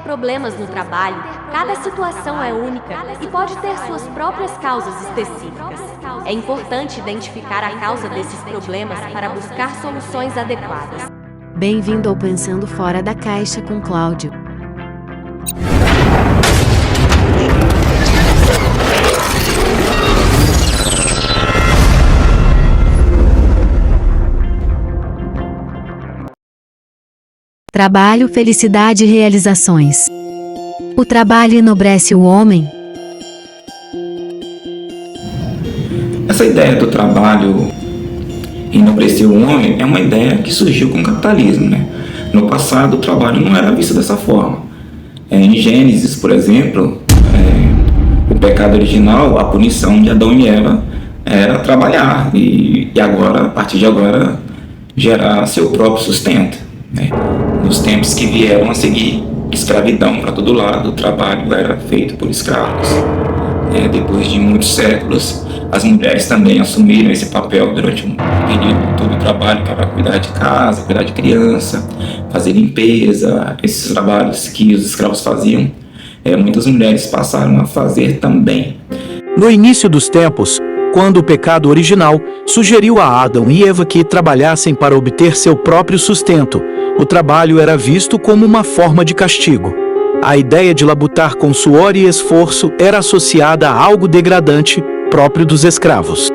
problemas no trabalho, cada situação é única e pode ter suas próprias causas específicas. É importante identificar a causa desses problemas para buscar soluções adequadas. Bem-vindo ao Pensando Fora da Caixa com Cláudio. Trabalho, felicidade e realizações. O trabalho enobrece o homem? Essa ideia do trabalho enobrecer o homem é uma ideia que surgiu com o capitalismo, né? No passado, o trabalho não era visto dessa forma. Em Gênesis, por exemplo, o pecado original, a punição de Adão e Eva era trabalhar e agora, a partir de agora, gerar seu próprio sustento, né? Nos tempos que vieram a seguir, escravidão para todo lado, o trabalho era feito por escravos. Depois de muitos séculos, as mulheres também assumiram esse papel durante um período todo o trabalho para cuidar de casa, cuidar de criança, fazer limpeza, esses trabalhos que os escravos faziam, muitas mulheres passaram a fazer também. No início dos tempos, quando o pecado original sugeriu a Adão e Eva que trabalhassem para obter seu próprio sustento, o trabalho era visto como uma forma de castigo. A ideia de labutar com suor e esforço era associada a algo degradante próprio dos escravos.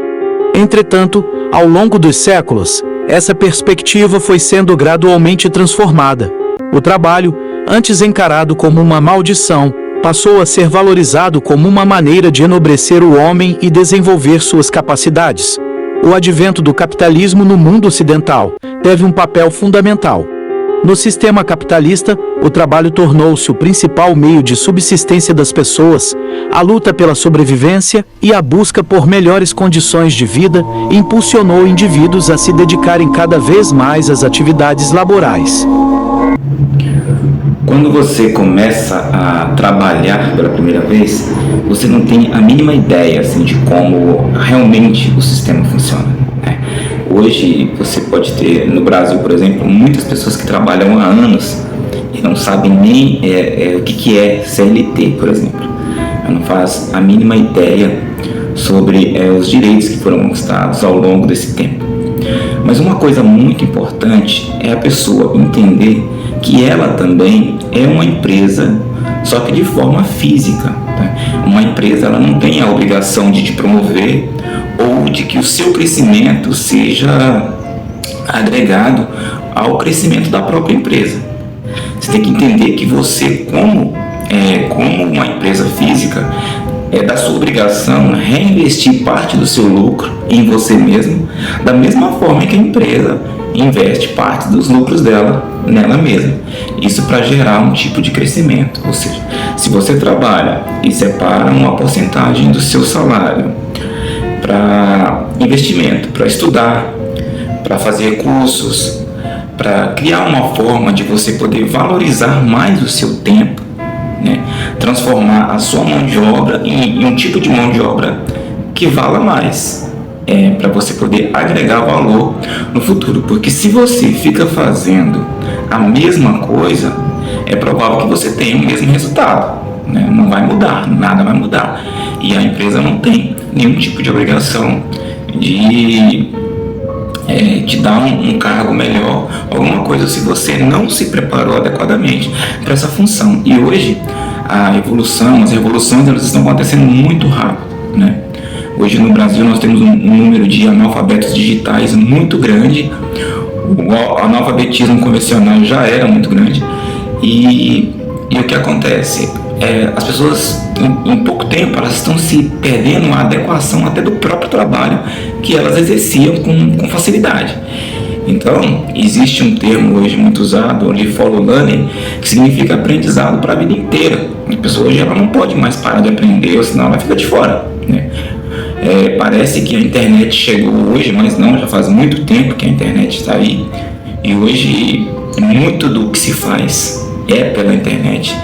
Entretanto, ao longo dos séculos, essa perspectiva foi sendo gradualmente transformada. O trabalho, antes encarado como uma maldição, passou a ser valorizado como uma maneira de enobrecer o homem e desenvolver suas capacidades. O advento do capitalismo no mundo ocidental teve um papel fundamental. No sistema capitalista, o trabalho tornou-se o principal meio de subsistência das pessoas. A luta pela sobrevivência e a busca por melhores condições de vida impulsionou indivíduos a se dedicarem cada vez mais às atividades laborais. Quando você começa a trabalhar pela primeira vez, você não tem a mínima ideia assim, de como realmente o sistema funciona, né? Hoje você pode ter, no Brasil, por exemplo, muitas pessoas que trabalham há anos e não sabem nem o que é CLT, por exemplo. Não faz a mínima ideia sobre os direitos que foram conquistados ao longo desse tempo. Mas uma coisa muito importante é a pessoa entender que ela também é uma empresa, só que de forma física, tá? Uma empresa ela não tem a obrigação de te promover ou de que o seu crescimento seja agregado ao crescimento da própria empresa. Você tem que entender que você, como uma empresa física, é da sua obrigação reinvestir parte do seu lucro em você mesmo, da mesma forma que a empresa investe parte dos lucros dela nela mesma. Isso para gerar um tipo de crescimento. Ou seja, se você trabalha e separa uma porcentagem do seu salário para investimento, para estudar, para fazer cursos, para criar uma forma de você poder valorizar mais o seu tempo, né? Transformar a sua mão de obra em um tipo de mão de obra que vala mais, para você poder agregar valor no futuro. Porque se você fica fazendo a mesma coisa, é provável que você tenha o mesmo resultado, né? Não vai mudar, nada vai mudar. E a empresa não tem nenhum tipo de obrigação de te dar um cargo melhor, alguma coisa, se você não se preparou adequadamente para essa função. E hoje a evolução, as revoluções, elas estão acontecendo muito rápido, né? Hoje no Brasil nós temos um número de analfabetos digitais muito grande. O analfabetismo convencional já era muito grande. E o que acontece? As pessoas, em pouco tempo, elas estão se perdendo a adequação até do próprio trabalho que elas exerciam com facilidade. Então, existe um termo hoje muito usado, o lifelong learning, que significa aprendizado para a vida inteira. A pessoa hoje ela não pode mais parar de aprender, ou senão ela fica de fora, né? Parece que a internet chegou hoje, mas não, já faz muito tempo que a internet está aí. E hoje, muito do que se faz é pela internet.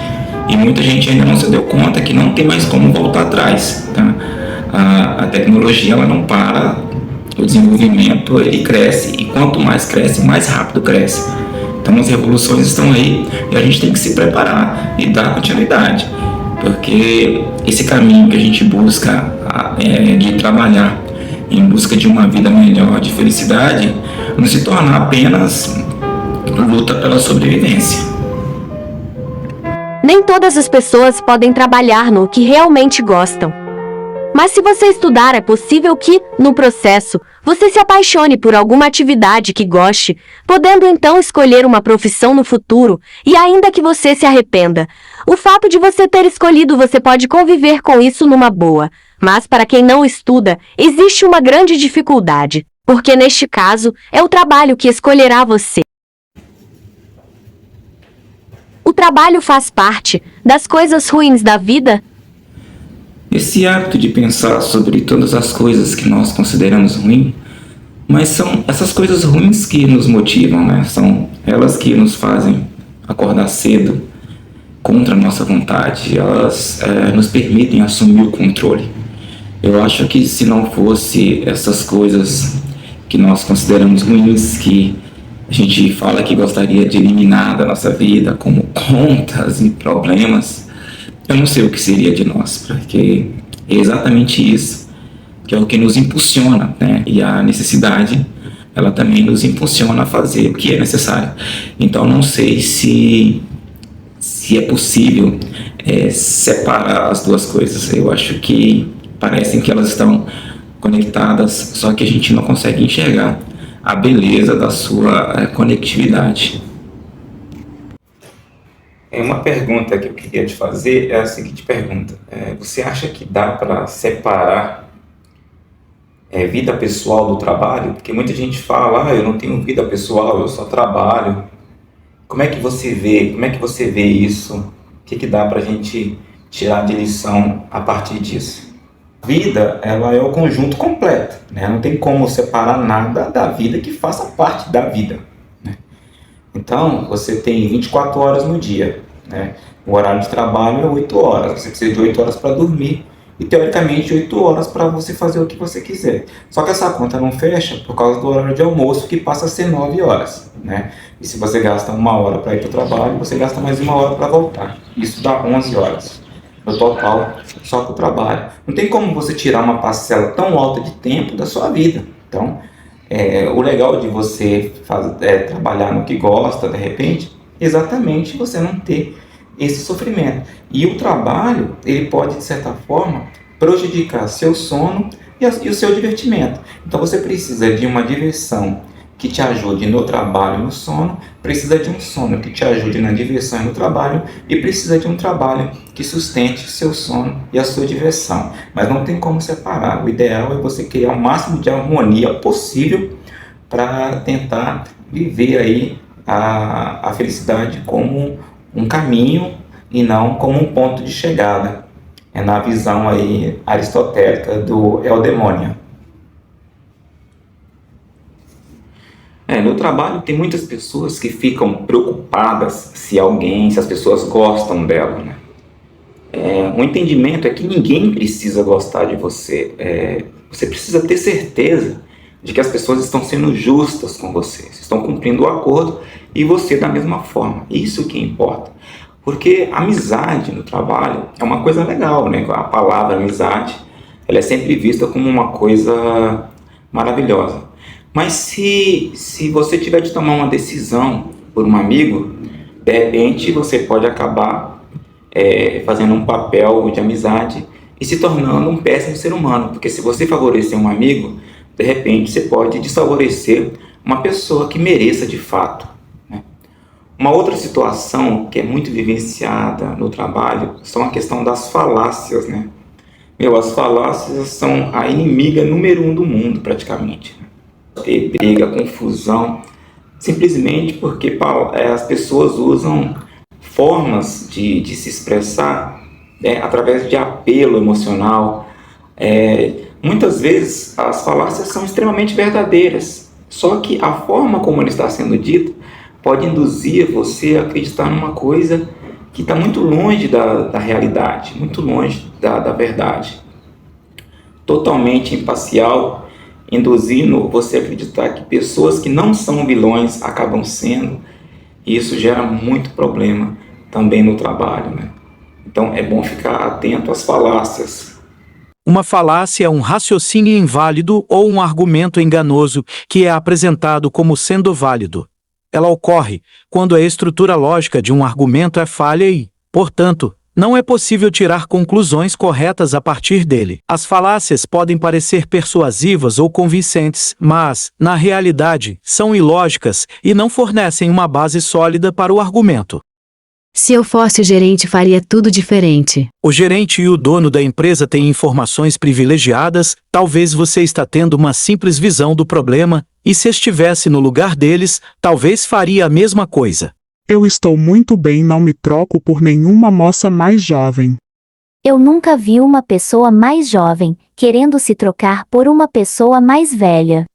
E muita gente ainda não se deu conta que não tem mais como voltar atrás, tá? A tecnologia ela não para, o desenvolvimento ele cresce, e quanto mais cresce, mais rápido cresce. Então as revoluções estão aí e a gente tem que se preparar e dar continuidade, porque esse caminho que a gente busca de trabalhar em busca de uma vida melhor, de felicidade, não se tornar apenas luta pela sobrevivência. Nem todas as pessoas podem trabalhar no que realmente gostam. Mas se você estudar, é possível que, no processo, você se apaixone por alguma atividade que goste, podendo então escolher uma profissão no futuro, e ainda que você se arrependa. O fato de você ter escolhido, você pode conviver com isso numa boa. Mas para quem não estuda, existe uma grande dificuldade, porque neste caso, é o trabalho que escolherá você. O trabalho faz parte das coisas ruins da vida? Esse hábito de pensar sobre todas as coisas que nós consideramos ruins, mas são essas coisas ruins que nos motivam, né? São elas que nos fazem acordar cedo contra a nossa vontade, elas nos permitem assumir o controle. Eu acho que se não fosse essas coisas que nós consideramos ruins, que a gente fala que gostaria de eliminar da nossa vida, como contas e problemas, eu não sei o que seria de nós, porque é exatamente isso que é o que nos impulsiona, né? E a necessidade, ela também nos impulsiona a fazer o que é necessário. Então, não sei se é possível separar as duas coisas. Eu acho que parecem que elas estão conectadas, só que a gente não consegue enxergar a beleza da sua conectividade. Uma pergunta que eu queria te fazer é a seguinte pergunta. Você acha que dá para separar vida pessoal do trabalho? Porque muita gente fala, eu não tenho vida pessoal, eu só trabalho. Como é que você vê isso? O que dá para a gente tirar de lição a partir disso? A vida, ela é o conjunto completo, né? Não tem como separar nada da vida que faça parte da vida, né? Então, você tem 24 horas no dia, né? O horário de trabalho é 8 horas, você precisa de 8 horas para dormir e, teoricamente, 8 horas para você fazer o que você quiser. Só que essa conta não fecha por causa do horário de almoço, que passa a ser 9 horas, né? E se você gasta 1 hora para ir para o trabalho, você gasta mais 1 hora para voltar. Isso dá 11 horas. No total, só para o trabalho. Não tem como você tirar uma parcela tão alta de tempo da sua vida. Então, o legal de você trabalhar no que gosta, de repente, exatamente você não ter esse sofrimento. E o trabalho, ele pode, de certa forma, prejudicar seu sono e o seu divertimento. Então, você precisa de uma diversão que te ajude no trabalho e no sono, precisa de um sono que te ajude na diversão e no trabalho, e precisa de um trabalho que sustente o seu sono e a sua diversão. Mas não tem como separar. O ideal é você criar o máximo de harmonia possível para tentar viver aí a felicidade como um caminho e não como um ponto de chegada. É na visão aí aristotélica do eudaimonia. No trabalho tem muitas pessoas que ficam preocupadas se as pessoas gostam dela, né? O entendimento é que ninguém precisa gostar de você. Você precisa ter certeza de que as pessoas estão sendo justas com você, estão cumprindo o acordo e você da mesma forma. Isso que importa. Porque a amizade no trabalho é uma coisa legal, né? A palavra amizade, ela é sempre vista como uma coisa maravilhosa. Mas se você tiver de tomar uma decisão por um amigo, de repente você pode acabar fazendo um papel de amizade e se tornando um péssimo ser humano. Porque se você favorecer um amigo, de repente você pode desfavorecer uma pessoa que mereça de fato, né? Uma outra situação que é muito vivenciada no trabalho são a questão das falácias, né? As falácias são a inimiga número 1 do mundo, praticamente. Ter briga, confusão, simplesmente porque as pessoas usam formas de se expressar através de apelo emocional. Muitas vezes as falácias são extremamente verdadeiras, só que a forma como ele está sendo dito pode induzir você a acreditar numa coisa que está muito longe da realidade, muito longe da verdade. Totalmente imparcial, induzindo você a acreditar que pessoas que não são vilões acabam sendo, E isso gera muito problema também no trabalho, né? Então é bom ficar atento às falácias. Uma falácia é um raciocínio inválido ou um argumento enganoso que é apresentado como sendo válido. Ela ocorre quando a estrutura lógica de um argumento é falha e, portanto, não é possível tirar conclusões corretas a partir dele. As falácias podem parecer persuasivas ou convincentes, mas, na realidade, são ilógicas e não fornecem uma base sólida para o argumento. Se eu fosse o gerente, faria tudo diferente. O gerente e o dono da empresa têm informações privilegiadas, talvez você está tendo uma simples visão do problema, e se estivesse no lugar deles, talvez faria a mesma coisa. Eu estou muito bem, não me troco por nenhuma moça mais jovem. Eu nunca vi uma pessoa mais jovem querendo se trocar por uma pessoa mais velha.